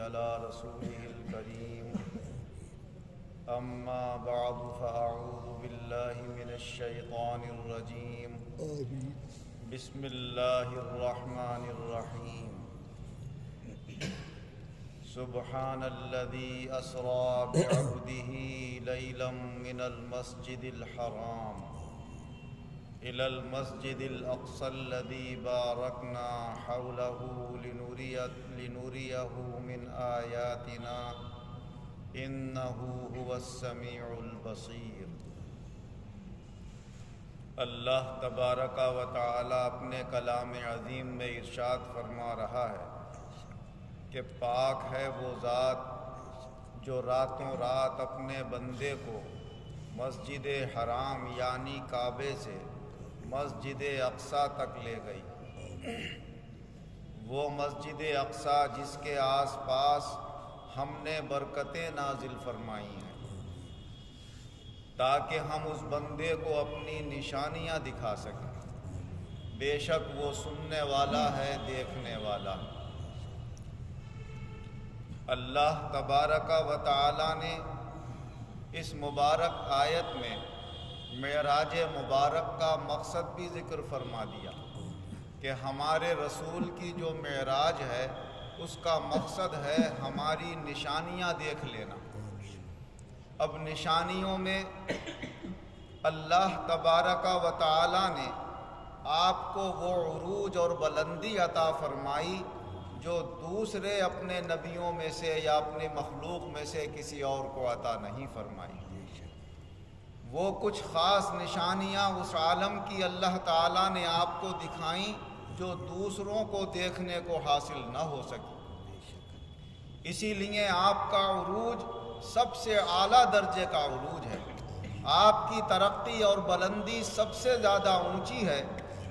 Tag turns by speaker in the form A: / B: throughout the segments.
A: على رسوله الكريم أما بعد فأعوذ بالله من الشيطان الرجيم بسم الله الرحمن الرحيم سبحان الذي أسرى بعبده ليلا من المسجد الحرام إلى المسجد الأقصى الذي باركنا حوله لنريه من آياتنا إنه هو السميع البصير۔ اللہ تبارک و تعالی اپنے کلام عظیم میں ارشاد فرما رہا ہے کہ پاک ہے وہ ذات جو راتوں رات اپنے بندے کو مسجد حرام یعنی کعبے سے مسجد اقصیٰ تک لے گئی۔ وہ مسجد اقصیٰ جس کے آس پاس ہم نے برکتیں نازل فرمائی ہیں تاکہ ہم اس بندے کو اپنی نشانیاں دکھا سکیں۔ بے شک وہ سننے والا ہے، دیکھنے والا ہے۔ اللہ تبارک و تعالی نے اس مبارک آیت میں معراج مبارک کا مقصد بھی ذکر فرما دیا کہ ہمارے رسول کی جو معراج ہے اس کا مقصد ہے ہماری نشانیاں دیکھ لینا۔ اب نشانیوں میں اللہ تبارک و تعالی نے آپ کو وہ عروج اور بلندی عطا فرمائی جو دوسرے اپنے نبیوں میں سے یا اپنے مخلوق میں سے کسی اور کو عطا نہیں فرمائی۔ وہ کچھ خاص نشانیاں اس عالم کی اللہ تعالیٰ نے آپ کو دکھائیں جو دوسروں کو دیکھنے کو حاصل نہ ہو سکی۔ اسی لیے آپ کا عروج سب سے اعلیٰ درجے کا عروج ہے۔ آپ کی ترقی اور بلندی سب سے زیادہ اونچی ہے،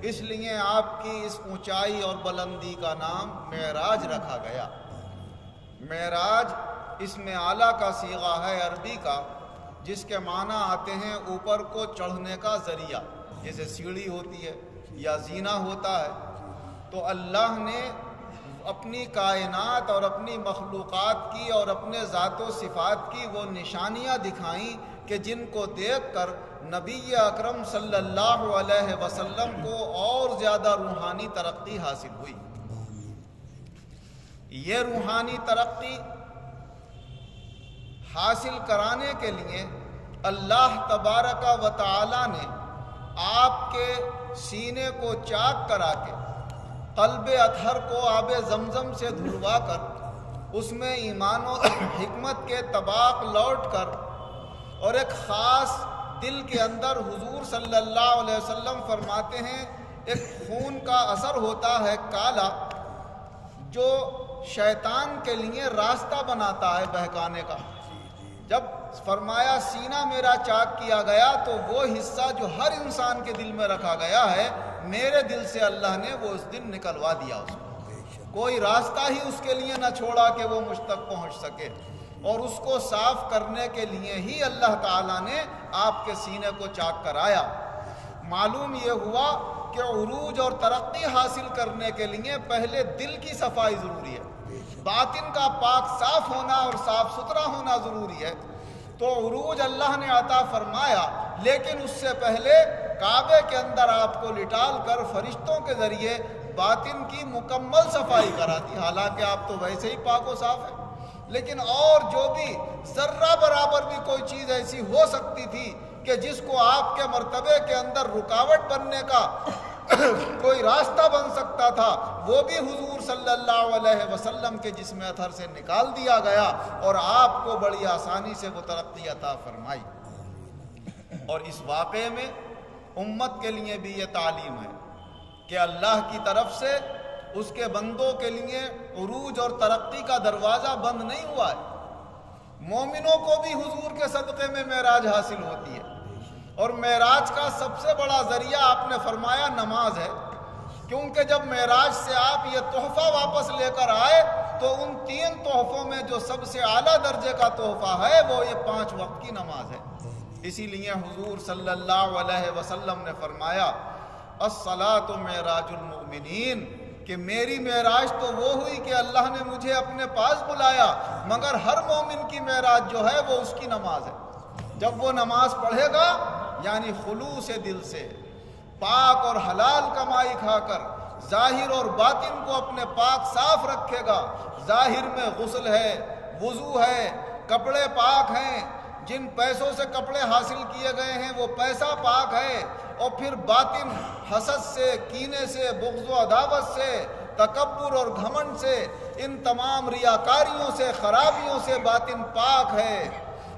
A: اس لیے آپ کی اس اونچائی اور بلندی کا نام معراج رکھا گیا۔ معراج اس میں اعلیٰ کا صیغہ ہے عربی کا، جس کے معنی آتے ہیں اوپر کو چڑھنے کا ذریعہ، جیسے سیڑھی ہوتی ہے یا زینہ ہوتا ہے۔ تو اللہ نے اپنی کائنات اور اپنی مخلوقات کی اور اپنے ذات و صفات کی وہ نشانیاں دکھائیں کہ جن کو دیکھ کر نبی اکرم صلی اللہ علیہ وسلم کو اور زیادہ روحانی ترقی حاصل ہوئی۔ یہ روحانی ترقی حاصل کرانے کے لیے اللہ تبارک و تعالی نے آپ کے سینے کو چاک کرا کے قلب اطہر کو آب زمزم سے دھلوا کر اس میں ایمان و حکمت کے طباق لوٹ کر اور ایک خاص دل کے اندر حضور صلی اللہ علیہ وسلم فرماتے ہیں ایک خون کا اثر ہوتا ہے کالا جو شیطان کے لیے راستہ بناتا ہے بہکانے کا۔ جب فرمایا سینہ میرا چاک کیا گیا تو وہ حصہ جو ہر انسان کے دل میں رکھا گیا ہے میرے دل سے اللہ نے وہ اس دن نکلوا دیا، اس کو کوئی راستہ ہی اس کے لیے نہ چھوڑا کہ وہ مجھ تک پہنچ سکے، اور اس کو صاف کرنے کے لیے ہی اللہ تعالیٰ نے آپ کے سینے کو چاک کرایا۔ معلوم یہ ہوا کہ عروج اور ترقی حاصل کرنے کے لیے پہلے دل کی صفائی ضروری ہے، باطن کا پاک صاف ہونا اور صاف ستھرا ہونا ضروری ہے۔ تو عروج اللہ نے عطا فرمایا، لیکن اس سے پہلے کعبے کے اندر آپ کو لٹال کر فرشتوں کے ذریعے باطن کی مکمل صفائی کراتی، حالانکہ آپ تو ویسے ہی پاک و صاف ہیں، لیکن اور جو بھی ذرہ برابر بھی کوئی چیز ایسی ہو سکتی تھی کہ جس کو آپ کے مرتبے کے اندر رکاوٹ بننے کا کوئی راستہ بن سکتا تھا، وہ بھی حضور صلی اللہ علیہ وسلم کے جسم اطہر سے نکال دیا گیا اور آپ کو بڑی آسانی سے وہ ترقی عطا فرمائی۔ اور اس واقعے میں امت کے لیے بھی یہ تعلیم ہے کہ اللہ کی طرف سے اس کے بندوں کے لیے عروج اور ترقی کا دروازہ بند نہیں ہوا ہے۔ مومنوں کو بھی حضور کے صدقے میں معراج حاصل ہوتی ہے، اور معراج کا سب سے بڑا ذریعہ آپ نے فرمایا نماز ہے، کیونکہ جب معراج سے آپ یہ تحفہ واپس لے کر آئے تو ان 3 تحفوں میں جو سب سے اعلیٰ درجے کا تحفہ ہے وہ یہ 5 وقت کی نماز ہے۔ اسی لیے حضور صلی اللہ علیہ وسلم نے فرمایا الصلاۃ معراج المؤمنین، کہ میری معراج تو وہ ہوئی کہ اللہ نے مجھے اپنے پاس بلایا، مگر ہر مومن کی معراج جو ہے وہ اس کی نماز ہے۔ جب وہ نماز پڑھے گا یعنی خلوص دل سے، پاک اور حلال کمائی کھا کر، ظاہر اور باطن کو اپنے پاک صاف رکھے گا، ظاہر میں غسل ہے، وضو ہے، کپڑے پاک ہیں، جن پیسوں سے کپڑے حاصل کیے گئے ہیں وہ پیسہ پاک ہے، اور پھر باطن حسد سے، کینے سے، بغض و عداوت سے، تکبر اور گھمنڈ سے، ان تمام ریاکاریوں سے، خرابیوں سے باطن پاک ہے،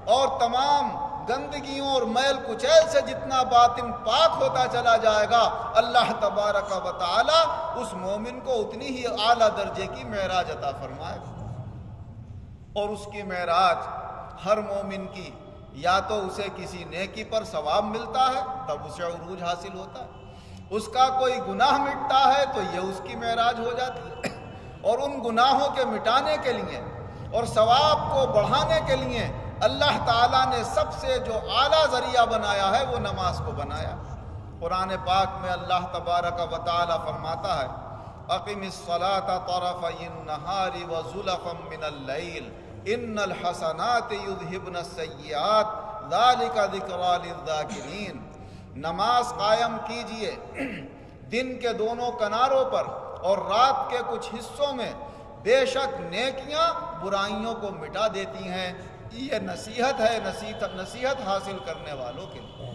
A: اور تمام گندگیوں اور میل کچیل سے جتنا باطن پاک ہوتا چلا جائے گا، اللہ تبارک و تعالی اس مومن کو اتنی ہی اعلیٰ درجے کی معراج عطا فرمائے گا۔ اور اس کی معراج ہر مومن کی یا تو اسے کسی نیکی پر ثواب ملتا ہے، تب اسے عروج حاصل ہوتا ہے، اس کا کوئی گناہ مٹتا ہے تو یہ اس کی معراج ہو جاتی ہے، اور ان گناہوں کے مٹانے کے لیے اور ثواب کو بڑھانے کے لیے اللہ تعالیٰ نے سب سے جو اعلیٰ ذریعہ بنایا ہے وہ نماز کو بنایا۔ قرآن پاک میں اللہ تبارک و تعالیٰ فرماتا ہے اقم الصلاۃ طرفی النہار وزلفا من اللیل ان الحسنات یذہبن السیئات ذالک ذکریٰ للذاکرین۔ نماز قائم کیجئے دن کے دونوں کناروں پر اور رات کے کچھ حصوں میں، بے شک نیکیاں برائیوں کو مٹا دیتی ہیں، یہ نصیحت ہے نصیحت حاصل کرنے والوں کے لیے۔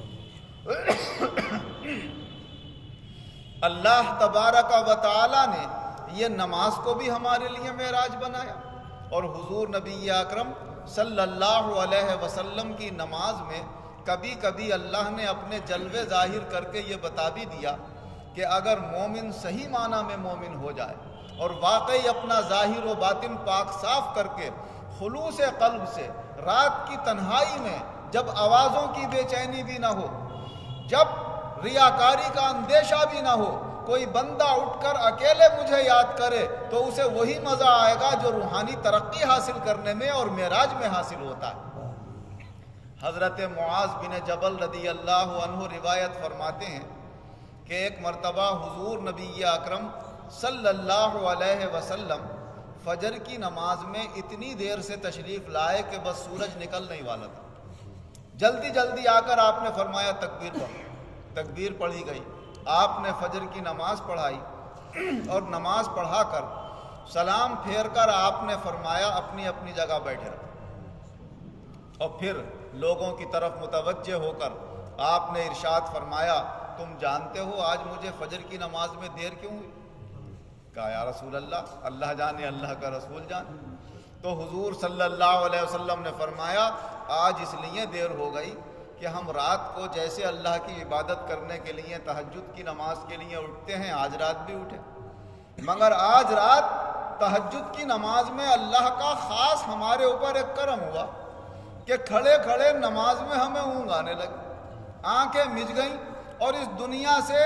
A: اللہ تبارک و تعالی نے یہ نماز کو بھی ہمارے لیے معراج بنایا، اور حضور نبی اکرم صلی اللہ علیہ وسلم کی نماز میں کبھی کبھی اللہ نے اپنے جلوے ظاہر کر کے یہ بتا بھی دیا کہ اگر مومن صحیح معنی میں مومن ہو جائے اور واقعی اپنا ظاہر و باطن پاک صاف کر کے خلوص قلب سے رات کی تنہائی میں، جب آوازوں کی بے چینی بھی نہ ہو، جب ریاکاری کا اندیشہ بھی نہ ہو، کوئی بندہ اٹھ کر اکیلے مجھے یاد کرے تو اسے وہی مزہ آئے گا جو روحانی ترقی حاصل کرنے میں اور معراج میں حاصل ہوتا ہے۔ حضرت معاذ بن جبل رضی اللہ عنہ روایت فرماتے ہیں کہ ایک مرتبہ حضور نبی اکرم صلی اللہ علیہ وسلم فجر کی نماز میں اتنی دیر سے تشریف لائے کہ بس سورج نکل نہیں والا تھا۔ جلدی جلدی آ کر آپ نے فرمایا تکبیر پڑھو، تکبیر پڑھی گئی، آپ نے فجر کی نماز پڑھائی، اور نماز پڑھا کر سلام پھیر کر آپ نے فرمایا اپنی اپنی جگہ بیٹھے رہو، اور پھر لوگوں کی طرف متوجہ ہو کر آپ نے ارشاد فرمایا تم جانتے ہو آج مجھے فجر کی نماز میں دیر کیوں ہوئی؟ کہا یا رسول اللہ، اللہ جانے اللہ کا رسول جانے۔ تو حضور صلی اللہ علیہ وسلم نے فرمایا آج اس لیے دیر ہو گئی کہ ہم رات کو جیسے اللہ کی عبادت کرنے کے لیے تہجد کی نماز کے لیے اٹھتے ہیں، آج رات بھی اٹھے، مگر آج رات تہجد کی نماز میں اللہ کا خاص ہمارے اوپر ایک کرم ہوا کہ کھڑے کھڑے نماز میں ہمیں اونگ آنے لگی، آنکھیں مج گئیں، اور اس دنیا سے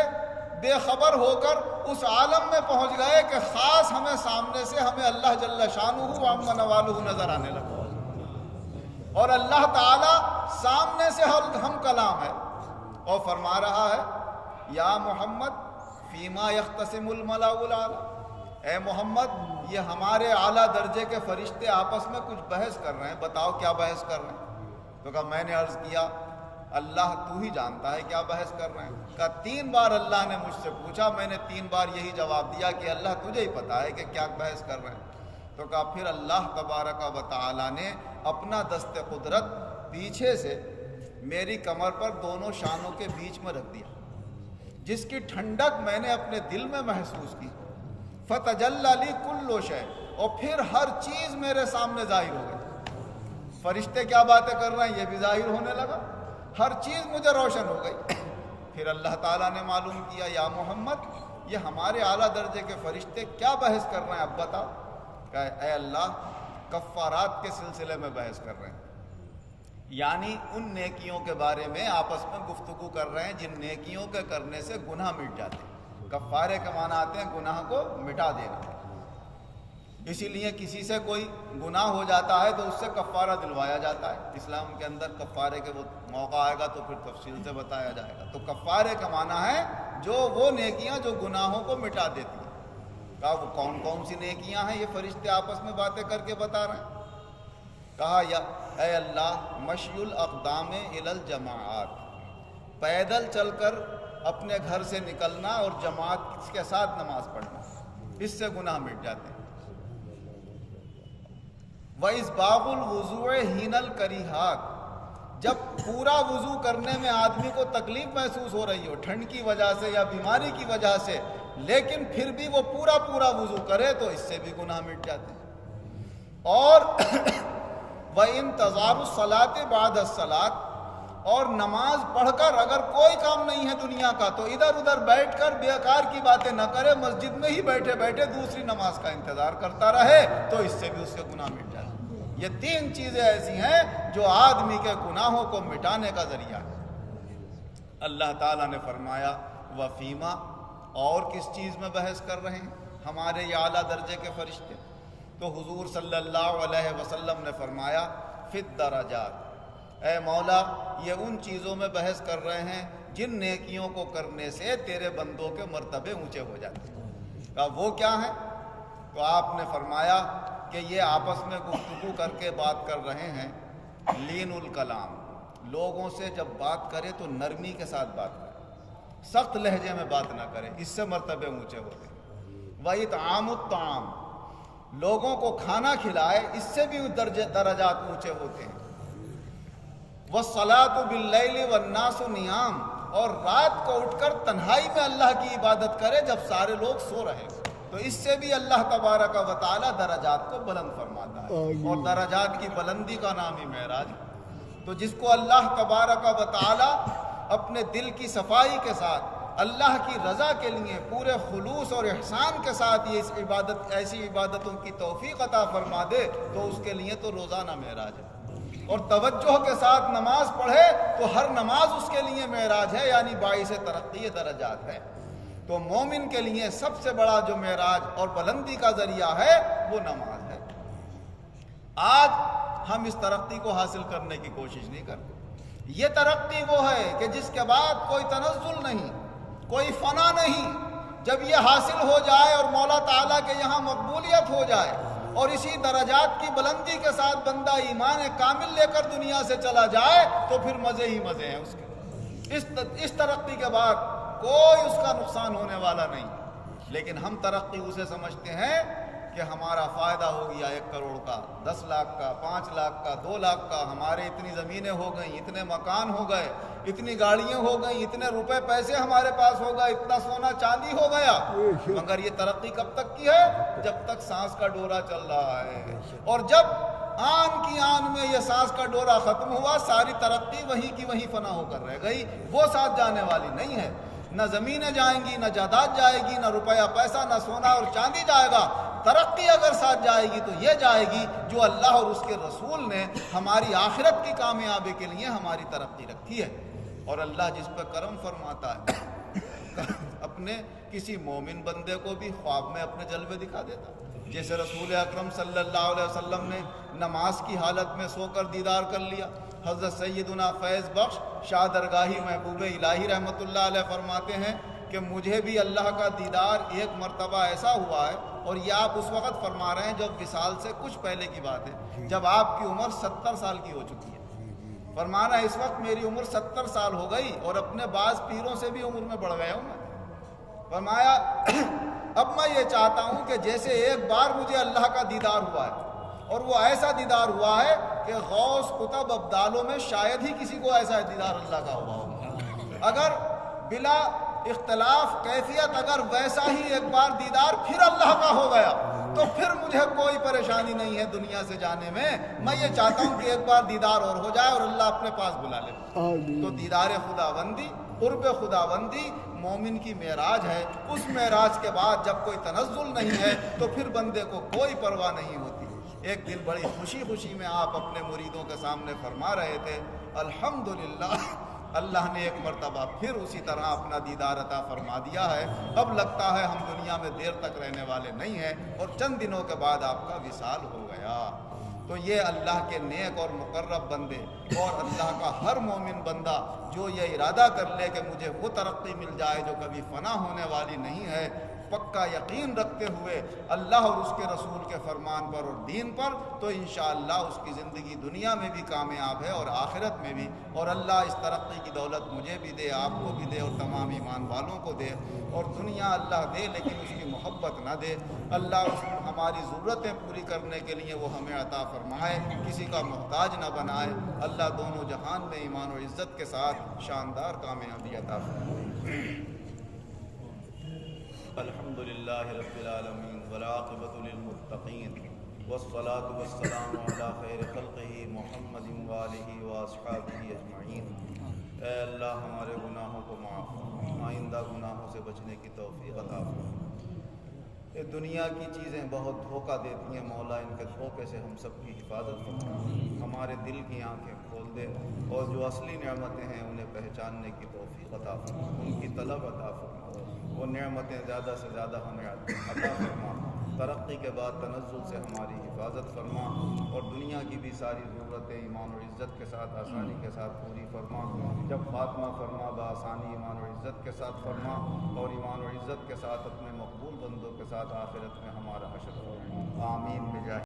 A: بے خبر ہو کر اس عالم میں پہنچ گئے کہ خاص ہمیں سامنے سے ہمیں اللہ جل شانہ و عم نوالہ نظر آنے لگا، اور اللہ تعالی سامنے سے ہم کلام ہے، اور فرما رہا ہے یا محمد فیما یختصم الملأ الاعلی، اے محمد یہ ہمارے اعلیٰ درجے کے فرشتے آپس میں کچھ بحث کر رہے ہیں، بتاؤ کیا بحث کر رہے ہیں؟ تو کہا میں نے عرض کیا اللہ تو ہی جانتا ہے کیا بحث کر رہے ہیں۔ کہا 3 بار اللہ نے مجھ سے پوچھا، میں نے 3 بار یہی جواب دیا کہ اللہ تجھے ہی پتا ہے کہ کیا بحث کر رہے ہیں۔ تو کہا پھر اللہ تبارک و تعالی نے اپنا دست قدرت پیچھے سے میری کمر پر دونوں شانوں کے بیچ میں رکھ دیا، جس کی ٹھنڈک میں نے اپنے دل میں محسوس کی، فتجلی لی کل شیء، اور پھر ہر چیز میرے سامنے ظاہر ہو گئی، فرشتے کیا باتیں کر رہے ہیں یہ بھی ظاہر ہونے لگا، ہر چیز مجھے روشن ہو گئی۔ پھر اللہ تعالیٰ نے معلوم کیا یا محمد یہ ہمارے اعلیٰ درجے کے فرشتے کیا بحث کر رہے ہیں اب بتاؤ؟ کہ اے اللہ کفارات کے سلسلے میں بحث کر رہے ہیں، یعنی ان نیکیوں کے بارے میں آپس میں گفتگو کر رہے ہیں جن نیکیوں کے کرنے سے گناہ مٹ جاتے ہیں۔ کفارے کے معنی آتے ہیں گناہ کو مٹا دینا، اسی لیے کسی سے کوئی گناہ ہو جاتا ہے تو اس سے کفارہ دلوایا جاتا ہے۔ اسلام کے اندر کفارے کے وہ موقع آئے گا تو پھر تفصیل سے بتایا جائے گا۔ تو کفارے کا معنی ہے جو وہ نیکیاں جو گناہوں کو مٹا دیتی ہیں۔ کہا وہ کون کون سی نیکیاں ہیں یہ فرشتے آپس میں باتیں کر کے بتا رہے ہیں؟ کہا یا اے اللہ مشی الاقدام الی الجماعات، پیدل چل کر اپنے گھر سے نکلنا اور جماعت کے ساتھ نماز پڑھنا، اس سے گناہ مٹ جاتے ہیں۔ وَإِسْبَاغُ الْوُضُوءِ حِینَ الْکَرِیہَاتِ، جب پورا وضو کرنے میں آدمی کو تکلیف محسوس ہو رہی ہو ٹھنڈ کی وجہ سے یا بیماری کی وجہ سے، لیکن پھر بھی وہ پورا وضو کرے تو اس سے بھی گناہ مٹ جاتے ہیں۔ اور وَإِنْتِظَارُ الصَّلَاةِ بَعْدَ الصَّلَاةِ، اور نماز پڑھ کر اگر کوئی کام نہیں ہے دنیا کا تو ادھر ادھر بیٹھ کر بیکار کی باتیں نہ کرے، مسجد میں ہی بیٹھے بیٹھے دوسری نماز کا انتظار کرتا رہے تو اس سے بھی اس کے گناہ مٹ جاتے ہیں۔ یہ تین چیزیں ایسی ہیں جو آدمی کے گناہوں کو مٹانے کا ذریعہ ہے۔ اللہ تعالیٰ نے فرمایا وفیما، اور کس چیز میں بحث کر رہے ہیں ہمارے یہ اعلیٰ درجے کے فرشتے؟ تو حضور صلی اللہ علیہ وسلم نے فرمایا فی الدرجات، اے مولا یہ ان چیزوں میں بحث کر رہے ہیں جن نیکیوں کو کرنے سے تیرے بندوں کے مرتبے اونچے ہو جاتے ہیں۔ کہا وہ کیا ہیں؟ تو آپ نے فرمایا کہ یہ آپس میں گفتگو کر کے بات کر رہے ہیں لین الکلام، لوگوں سے جب بات کرے تو نرمی کے ساتھ بات کرے، سخت لہجے میں بات نہ کرے، اس سے مرتبے اونچے ہوتے ہیں۔ وَإِطْعَامُ الطَّعَامِ، لوگوں کو کھانا کھلائے، اس سے بھی درجات اونچے ہوتے ہیں۔ وَالصَّلَاةُ بِاللَّيْلِ وَالنَّاسُ نِيَامٌ، اور رات کو اٹھ کر تنہائی میں اللہ کی عبادت کرے جب سارے لوگ سو رہے ہوں، تو اس سے بھی اللہ تبارک و تعالی درجات کو بلند فرماتا ہے، اور درجات کی بلندی کا نام ہی معراج ہے۔ تو جس کو اللہ تبارک و تعالی اپنے دل کی صفائی کے ساتھ اللہ کی رضا کے لیے پورے خلوص اور احسان کے ساتھ یہ اس عبادت ایسی عبادتوں کی توفیق عطا فرما دے تو اس کے لیے تو روزانہ معراج ہے، اور توجہ کے ساتھ نماز پڑھے تو ہر نماز اس کے لیے معراج ہے، یعنی باعث ترقی درجات ہے۔ تو مومن کے لیے سب سے بڑا جو معراج اور بلندی کا ذریعہ ہے وہ نماز ہے۔ آج ہم اس ترقی کو حاصل کرنے کی کوشش نہیں کرتے۔ یہ ترقی وہ ہے کہ جس کے بعد کوئی تنزل نہیں، کوئی فنا نہیں۔ جب یہ حاصل ہو جائے اور مولا تعالیٰ کے یہاں مقبولیت ہو جائے اور اسی درجات کی بلندی کے ساتھ بندہ ایمان کامل لے کر دنیا سے چلا جائے تو پھر مزے ہی مزے ہیں اس کے۔ اس ترقی کے بعد کوئی اس کا نقصان ہونے والا نہیں۔ لیکن ہم ترقی اسے سمجھتے ہیں کہ ہمارا فائدہ ہو گیا 1 کروڑ کا، 10 لاکھ کا، 5 لاکھ کا، 2 لاکھ کا، ہمارے اتنی زمینیں ہو گئیں، اتنے مکان ہو گئے، اتنی گاڑیاں ہو گئیں، اتنے روپے پیسے ہمارے پاس ہو گئے، اتنا سونا چاندی ہو گیا۔ مگر یہ ترقی کب تک کی ہے؟ جب تک سانس کا ڈورا چل رہا ہے، اور جب آن کی آن میں یہ سانس کا ڈورا ختم ہوا ساری ترقی وہیں کی وہیں فنا ہو کر رہ گئی، وہ ساتھ جانے والی نہیں ہے۔ نہ زمینیں جائیں گی، نہ جائیداد جائے گی، نہ روپیہ پیسہ، نہ سونا اور چاندی جائے گا۔ ترقی اگر ساتھ جائے گی تو یہ جائے گی جو اللہ اور اس کے رسول نے ہماری آخرت کی کامیابی کے لیے ہماری ترقی رکھی ہے۔ اور اللہ جس پہ کرم فرماتا ہے اپنے کسی مومن بندے کو بھی خواب میں اپنے جلوے دکھا دیتا، جیسے رسول اکرم صلی اللہ علیہ وسلم نے نماز کی حالت میں سو کر دیدار کر لیا۔ حضرت سیدنا فیض بخش شاہ درگاہی محبوب الہی رحمۃ اللہ علیہ فرماتے ہیں کہ مجھے بھی اللہ کا دیدار ایک مرتبہ ایسا ہوا ہے، اور یہ آپ اس وقت فرما رہے ہیں جب وصال سے کچھ پہلے کی بات ہے، جب آپ کی عمر 70 سال کی ہو چکی ہے۔ فرمانا اس وقت میری عمر 70 سال ہو گئی اور اپنے بعض پیروں سے بھی عمر میں بڑھ گیا ہوں میں۔ فرمایا اب میں یہ چاہتا ہوں کہ جیسے ایک بار مجھے اللہ کا دیدار ہوا ہے، اور وہ ایسا دیدار ہوا ہے کہ غوث قطب ابدالوں میں شاید ہی کسی کو ایسا دیدار اللہ کا ہوا ہوگا۔ اگر بلا اختلاف کیفیت اگر ویسا ہی ایک بار دیدار پھر اللہ کا ہو گیا تو پھر مجھے کوئی پریشانی نہیں ہے دنیا سے جانے میں۔ میں یہ چاہتا ہوں کہ ایک بار دیدار اور ہو جائے اور اللہ اپنے پاس بلا لے۔ تو دیدار خداوندی، قرب خداوندی مومن کی معراج ہے۔ اس معراج کے بعد جب کوئی تنزل نہیں ہے تو پھر بندے کو کوئی پرواہ نہیں ہوتی۔ ایک دن بڑی خوشی خوشی میں آپ اپنے مریدوں کے سامنے فرما رہے تھے الحمدللہ اللہ نے ایک مرتبہ پھر اسی طرح اپنا دیدار عطا فرما دیا ہے۔ اب لگتا ہے ہم دنیا میں دیر تک رہنے والے نہیں ہیں، اور چند دنوں کے بعد آپ کا وصال ہو گیا۔ تو یہ اللہ کے نیک اور مقرب بندے اور اللہ کا ہر مومن بندہ جو یہ ارادہ کر لے کہ مجھے وہ ترقی مل جائے جو کبھی فنا ہونے والی نہیں ہے، پکا یقین رکھتے ہوئے اللہ اور اس کے رسول کے فرمان پر اور دین پر، تو انشاءاللہ اس کی زندگی دنیا میں بھی کامیاب ہے اور آخرت میں بھی۔ اور اللہ اس ترقی کی دولت مجھے بھی دے، آپ کو بھی دے، اور تمام ایمان والوں کو دے۔ اور دنیا اللہ دے لیکن اس کی محبت نہ دے۔ اللہ ہماری ضرورتیں پوری کرنے کے لیے وہ ہمیں عطا فرمائے، کسی کا محتاج نہ بنائے۔ اللہ دونوں جہان میں ایمان و عزت کے ساتھ شاندار کامیابی عطا فرمائے۔ الحمدللہ رب العالمین والعاقبۃ للمتقین والصلاة والسلام علی خیر خلقہ محمد وآلہ واصحابہ اجمعین۔ اے اللہ ہمارے گناہوں کو معاف فرما، آئندہ گناہوں سے بچنے کی توفیق عطا فرما۔ یہ دنیا کی چیزیں بہت دھوکہ دیتی ہیں، مولا ان کے دھوکے سے ہم سب کی حفاظت فرما، ہمارے دل کی آنکھیں کھول دے، اور جو اصلی نعمتیں ہیں انہیں پہچاننے کی توفیق عطا فرما، ان کی طلب عطا فرما، وہ نعمتیں زیادہ سے زیادہ ہمیں عطا فرما، ترقی کے بعد تنزل سے ہماری حفاظت فرما، اور دنیا کی بھی ساری ضرورتیں ایمان و عزت کے ساتھ آسانی کے ساتھ پوری فرما۔ جب خاتمہ فرما بآسانی ایمان و عزت کے ساتھ فرما، اور ایمان و عزت کے ساتھ اپنے مقبول بندوں کے ساتھ آخرت میں ہمارا حشر فرما۔ آمین بجاہ